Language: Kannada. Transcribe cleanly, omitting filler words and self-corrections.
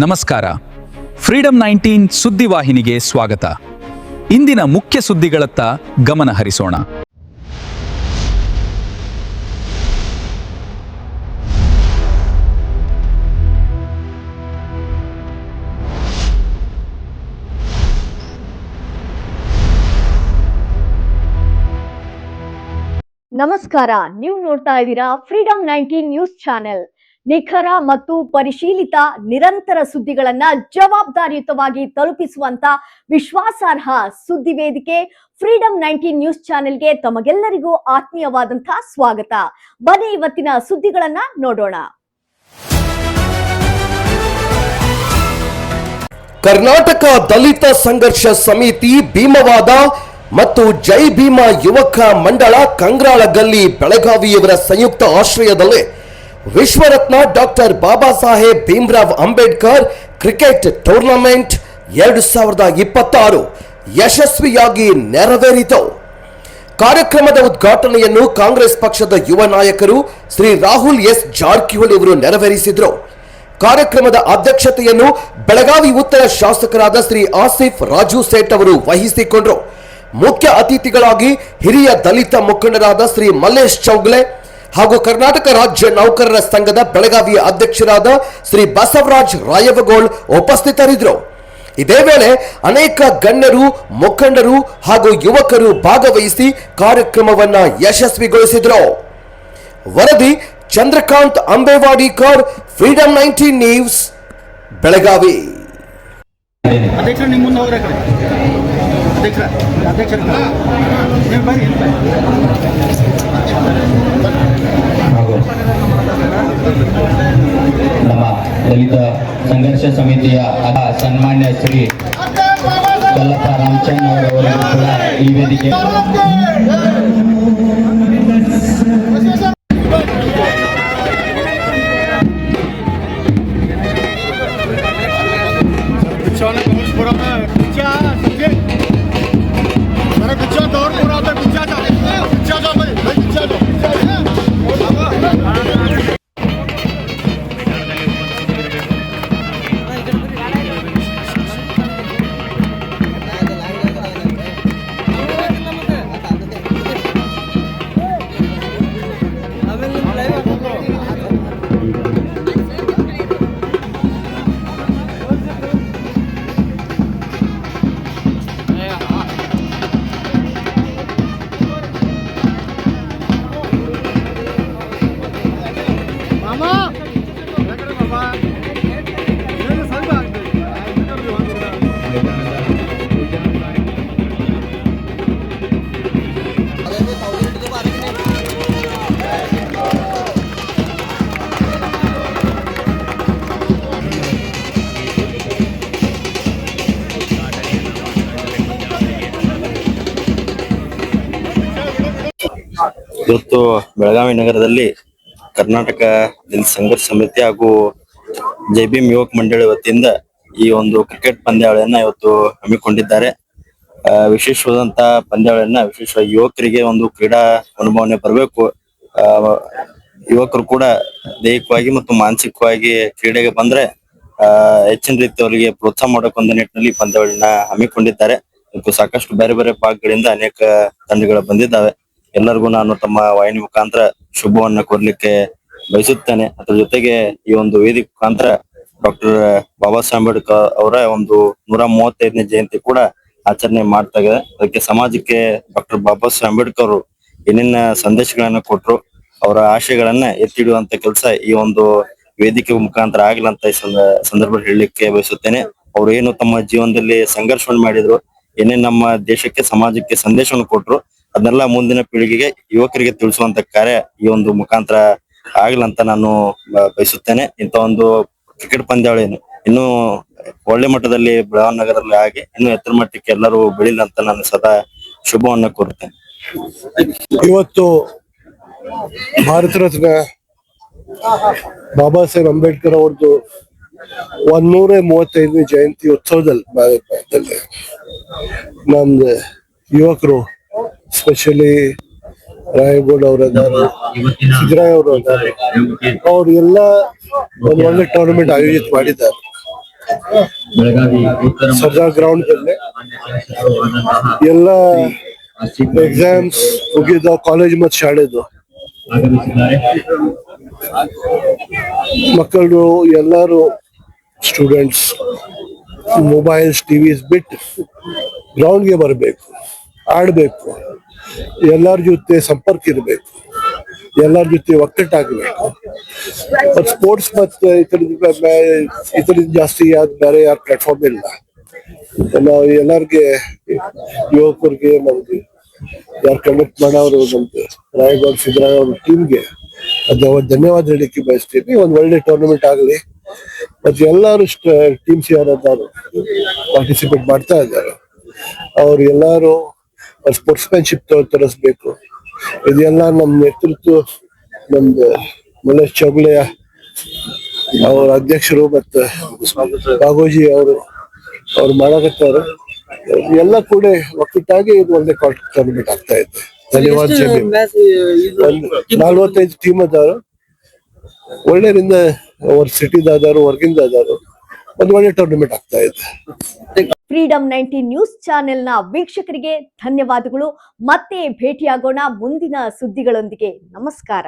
ನಮಸ್ಕಾರ. ಫ್ರೀಡಂ 19 ಸುದ್ದಿವಾಹಿನಿಗೆ ಸ್ವಾಗತ. ಇಂದಿನ ಮುಖ್ಯ ಸುದ್ದಿಗಳತ್ತ ಗಮನ ಹರಿಸೋಣ. ನಮಸ್ಕಾರ, ನೀವು ನೋಡ್ತಾ ಇದ್ದೀರಾ ಫ್ರೀಡಂ 19 ನ್ಯೂಸ್ ಚಾನೆಲ್. ನಿಖರ ಮತ್ತು ಪರಿಶೀಲಿತ ನಿರಂತರ ಸುದ್ದಿಗಳನ್ನ ಜವಾಬ್ದಾರಿಯುತವಾಗಿ ತಲುಪಿಸುವಂತ ವಿಶ್ವಾಸಾರ್ಹ ಸುದ್ದಿ ವೇದಿಕೆ ಫ್ರೀಡಂ 19 ನ್ಯೂಸ್ ಚಾನೆಲ್ಗೆ ತಮಗೆಲ್ಲರಿಗೂ ಆತ್ಮೀಯವಾದಂತಹ ಸ್ವಾಗತ. ಬನ್ನಿ ಇವತ್ತಿನ ಸುದ್ದಿಗಳನ್ನ ನೋಡೋಣ. ಕರ್ನಾಟಕ ದಲಿತ ಸಂಘರ್ಷ ಸಮಿತಿ ಭೀಮವಾದ ಮತ್ತು ಜೈ ಭೀಮ ಯುವಕ ಮಂಡಳ ಕಂಗ್ರಾಳ ಗಲ್ಲಿ ಬೆಳಗಾವಿಯವರ ಸಂಯುಕ್ತ ಆಶ್ರಯದಲ್ಲಿ ವಿಶ್ವರತ್ನ doctor Baba Saheb Bhimrao Ambedkar cricket tournament 2026 ಯಶಸ್ವಿಯಾಗಿ ನೆರವೇರಿತು. ಕಾರ್ಯಕ್ರಮದ ಉದ್ಘಾಟನೆಯನ್ನು ಕಾಂಗ್ರೆಸ್ ಪಕ್ಷದ ಯುವ ನಾಯಕರು ಶ್ರೀ ರಾಹುಲ್ ಎಸ್ ಜಾರಕಿಹೊಳಿ ಅವರು ನೆರವೇರಿಸಿದರು. ಕಾರ್ಯಕ್ರಮದ ಅಧ್ಯಕ್ಷತೆಯನ್ನು ಬೆಳಗಾವಿ ಉತ್ತರ ಶಾಸಕರಾದ ಶ್ರೀ ಆಸಿಫ್ ರಾಜು ಸೇಠ್ ಅವರು ವಹಿಸಿಕೊಂಡರು. ಮುಖ್ಯ ಅತಿಥಿಗಳಾಗಿ ಹಿರಿಯ ದಲಿತ ಮುಖಂಡರಾದ ಶ್ರೀ ಮಲ್ಲೇಶ್ ಚೌಗಲೆ ಹಾಗೂ ಕರ್ನಾಟಕ ರಾಜ್ಯ ನೌಕರರ ಸಂಘದ ಬೆಳಗಾವಿಯ ಅಧ್ಯಕ್ಷರಾದ ಶ್ರೀ ಬಸವರಾಜ್ ರಾಯವಗೋಳ್ ಉಪಸ್ಥಿತರಿದ್ದರು. ಇದೇ ವೇಳೆ ಅನೇಕ ಗಣ್ಯರು, ಮುಖಂಡರು ಹಾಗೂ ಯುವಕರು ಭಾಗವಹಿಸಿ ಕಾರ್ಯಕ್ರಮವನ್ನು ಯಶಸ್ವಿಗೊಳಿಸಿದರು. ವರದಿ ಚಂದ್ರಕಾಂತ್ ಅಂಬೇವಾಡಿಕರ್, ಫ್ರೀಡಂ 19 ನ್ಯೂಸ್, ಬೆಳಗಾವಿ. ನಮ್ಮ ದಲಿತ ಸಂಘರ್ಷ ಸಮಿತಿಯ ಸನ್ಮಾನ್ಯ ಶ್ರೀ ಕಲ್ಲಪ್ಪ ರಾಮಚಂದ್ರ ಅವರವರಿಗೂ ಕೂಡ ಈ ವೇದಿಕೆ ಇವತ್ತು ಬೆಳಗಾವಿ ನಗರದಲ್ಲಿ ಕರ್ನಾಟಕ ದಲಿತ ಸಂಘರ್ಷ ಸಮಿತಿ ಹಾಗೂ ಜೈ ಭೀಮ್ ಯುವಕ ಮಂಡಳಿ ವತಿಯಿಂದ ಈ ಒಂದು ಕ್ರಿಕೆಟ್ ಪಂದ್ಯಾವಳಿಯನ್ನ ಇವತ್ತು ಹಮ್ಮಿಕೊಂಡಿದ್ದಾರೆ. ವಿಶೇಷವಾದಂತ ಪಂದ್ಯಾವಳಿಯನ್ನ ವಿಶೇಷವಾಗಿ ಯುವಕರಿಗೆ ಒಂದು ಕ್ರೀಡಾ ಅನುಭವನೆ ಬರಬೇಕು. ಯುವಕರು ಕೂಡ ದೈಹಿಕವಾಗಿ ಮತ್ತು ಮಾನಸಿಕವಾಗಿ ಕ್ರೀಡೆಗೆ ಬಂದ್ರೆ ಹೆಚ್ಚಿನ ರೀತಿ ಅವರಿಗೆ ಪ್ರೋತ್ಸಾಹ ಮಾಡೋಕೆ ಒಂದು ನಿಟ್ಟಿನಲ್ಲಿ ಪಂದ್ಯಾವಳಿಯನ್ನ ಹಮ್ಮಿಕೊಂಡಿದ್ದಾರೆ. ಇದಕ್ಕೂ ಸಾಕಷ್ಟು ಬೇರೆ ಬೇರೆ ಭಾಗಗಳಿಂದ ಅನೇಕ ತಂಡಗಳು ಬಂದಿದ್ದಾವೆ. ಎಲ್ಲರಿಗೂ ನಾನು ತಮ್ಮ ವಾಹಿನಿ ಮುಖಾಂತರ ಶುಭವನ್ನ ಕೋರ್ಲಿಕ್ಕೆ ಬಯಸುತ್ತೇನೆ. ಅದ್ರ ಜೊತೆಗೆ ಈ ಒಂದು ವೇದಿಕೆ ಮುಖಾಂತರ ಡಾಕ್ಟರ್ ಬಾಬಾ ಸಾಹೇಬ್ ಅಂಬೇಡ್ಕರ್ ಅವರ ಒಂದು 135ನೇ ಜಯಂತಿ ಕೂಡ ಆಚರಣೆ ಮಾಡ್ತಾ ಇದೆ. ಅದಕ್ಕೆ ಸಮಾಜಕ್ಕೆ ಡಾಕ್ಟರ್ ಬಾಬಾ ಸಾಹೇಬ್ ಅಂಬೇಡ್ಕರ್ ಅವರು ಏನೇನ ಸಂದೇಶಗಳನ್ನ ಕೊಟ್ರು, ಅವರ ಆಶಯಗಳನ್ನ ಎತ್ತಿಡುವಂತ ಕೆಲಸ ಈ ಒಂದು ವೇದಿಕೆ ಮುಖಾಂತರ ಆಗ್ಲಂತ ಈ ಸಂದರ್ಭದಲ್ಲಿ ಹೇಳಲಿಕ್ಕೆ ಬಯಸುತ್ತೇನೆ. ಅವ್ರು ಏನು ತಮ್ಮ ಜೀವನದಲ್ಲಿ ಸಂಘರ್ಷವನ್ನು ಮಾಡಿದ್ರು, ಏನೇನ್ ನಮ್ಮ ದೇಶಕ್ಕೆ ಸಮಾಜಕ್ಕೆ ಸಂದೇಶವನ್ನು ಕೊಟ್ರು, ಅದನ್ನೆಲ್ಲ ಮುಂದಿನ ಪೀಳಿಗೆಗೆ ಯುವಕರಿಗೆ ತಿಳಿಸುವಂತ ಕಾರ್ಯ ಈ ಒಂದು ಮುಖಾಂತರ ಆಗ್ಲಂತ ನಾನು ಬಯಸುತ್ತೇನೆ. ಇಂತ ಒಂದು ಕ್ರಿಕೆಟ್ ಪಂದ್ಯಾವಳಿಯನ್ನು ಇನ್ನೂ ಒಳ್ಳೆ ಮಟ್ಟದಲ್ಲಿ ಬೆಳಗಾವಿ ನಗರದಲ್ಲಿ ಆಗಿ ಇನ್ನು ಎತ್ತರ ಮಟ್ಟಕ್ಕೆ ಎಲ್ಲರೂ ಬೆಳಿಲಂತ ನಾನು ಸದಾ ಶುಭವನ್ನ ಕೋರುತ್ತೇನೆ. ಇವತ್ತು ಭಾರತ ರತ್ನ ಬಾಬಾ ಸಾಹೇಬ್ ಅಂಬೇಡ್ಕರ್ ಅವ್ರದ್ದು 135ನೇ ಜಯಂತಿ ಉತ್ಸವದಲ್ಲಿ ನಮ್ದು ಯುವಕರು ಸ್ಪೆಷಲಿ ರಾಯಗೌಡ ಅವರಿದ್ದಾರೆ, ಸಿದ್ದರಾಮಯ್ಯ ಅವರು ಇದ್ದಾರೆ, ಅವ್ರು ಎಲ್ಲ ಒಂದು ಒಳ್ಳೆ ಟೂರ್ನಮೆಂಟ್ ಆಯೋಜಿತ ಮಾಡಿದ್ದಾರೆ. ಬೆಳಗಾವಿ ಉತ್ತರ ಸರ್ದಾರ್ ಗ್ರೌಂಡ್ ಅಲ್ಲಿ ಎಲ್ಲ ಎಕ್ಸಾಮ್ಸ್ ಮುಗಿದ ಕಾಲೇಜ್ ಮತ್ತು ಶಾಲೆದು ಆಗಮಿಸಿದ್ದಾರೆ. ಮಕ್ಕಳು ಎಲ್ಲರೂ ಸ್ಟೂಡೆಂಟ್ಸ್ ಮೊಬೈಲ್ಸ್ ಟಿವಿಸ್ ಬಿಟ್ಟು ಗ್ರೌಂಡ್ಗೆ ಬರಬೇಕು, ಆಡಬೇಕು, ಎಲ್ಲರ ಜೊತೆ ಸಂಪರ್ಕ ಇರಬೇಕು, ಎಲ್ಲರ ಜೊತೆ ಒಕ್ಕಟ್ಟಾಗಬೇಕು. ಮತ್ತು ಸ್ಪೋರ್ಟ್ಸ್ ಮತ್ತು ಇದರಿಂದ ಜಾಸ್ತಿ ಬೇರೆ ಯಾರು ಪ್ಲಾಟ್ಫಾರ್ಮ್ ಇಲ್ಲ. ನಾವು ಎಲ್ಲರಿಗೆ ಯುವಕರಿಗೆ ನಮ್ಗೆ ಯಾರು ಕಂಡಕ್ಟ್ ಮಾಡೋರು ನಮ್ದು ರಾಯಗೌಡ ಸಿದ್ದರಾಮಯ್ಯ ಅವ್ರ ಟೀಮ್ಗೆ ಧನ್ಯವಾದ ಹೇಳಲಿಕ್ಕೆ ಬಯಸ್ತೀನಿ. ಒಂದು ಒಳ್ಳೆ ಟೂರ್ನಮೆಂಟ್ ಆಗಲಿ ಮತ್ತು ಎಲ್ಲರೂ ಟೀಮ್ಸ್ ಯಾರು ಪಾರ್ಟಿಸಿಪೇಟ್ ಮಾಡ್ತಾ ಇದ್ದಾರೆ ಅವ್ರು ಎಲ್ಲರೂ ಸ್ಪೋರ್ಟ್ಸ್ಮ್ಯಾನ್ಶಿಪ್ ತೋರಿಸ್ಬೇಕು. ಇದೆಲ್ಲ ನಮ್ಮ ನೇತೃತ್ವ ನಮ್ದು ಮಲೇಶ್ ಚೌಗಲೆ ಅವ್ರ ಅಧ್ಯಕ್ಷರು ಮತ್ತು ಬಾಗೋಜಿ ಅವ್ರು ಮಾಡಕತ್ತಾರೆ. ಎಲ್ಲ ಕೂಡ ಒಕ್ಕಟ್ಟಾಗಿ ಇದು ಒಳ್ಳೆ ಟೂರ್ನಮೆಂಟ್ ಆಗ್ತಾ ಇದೆ. ಧನ್ಯವಾದ. ಒಂದು 45 ಟೀಮ್ ಅದಾರು, ಒಳ್ಳೆಯಿಂದ ಅವ್ರ ಸಿಟಿದಾದರು ಹೊರಗಿಂದ ಅದಾರು. ಒಂದು ಒಳ್ಳೆ ಟೂರ್ನಮೆಂಟ್ ಆಗ್ತಾ ಇದೆ. ಫ್ರೀಡಂ 19 ನ್ಯೂಸ್ ಚಾನೆಲ್ನ ವೀಕ್ಷಕರಿಗೆ ಧನ್ಯವಾದಗಳು. ಮತ್ತೆ ಭೇಟಿಯಾಗೋಣ ಮುಂದಿನ ಸುದ್ದಿಗಳೊಂದಿಗೆ. ನಮಸ್ಕಾರ.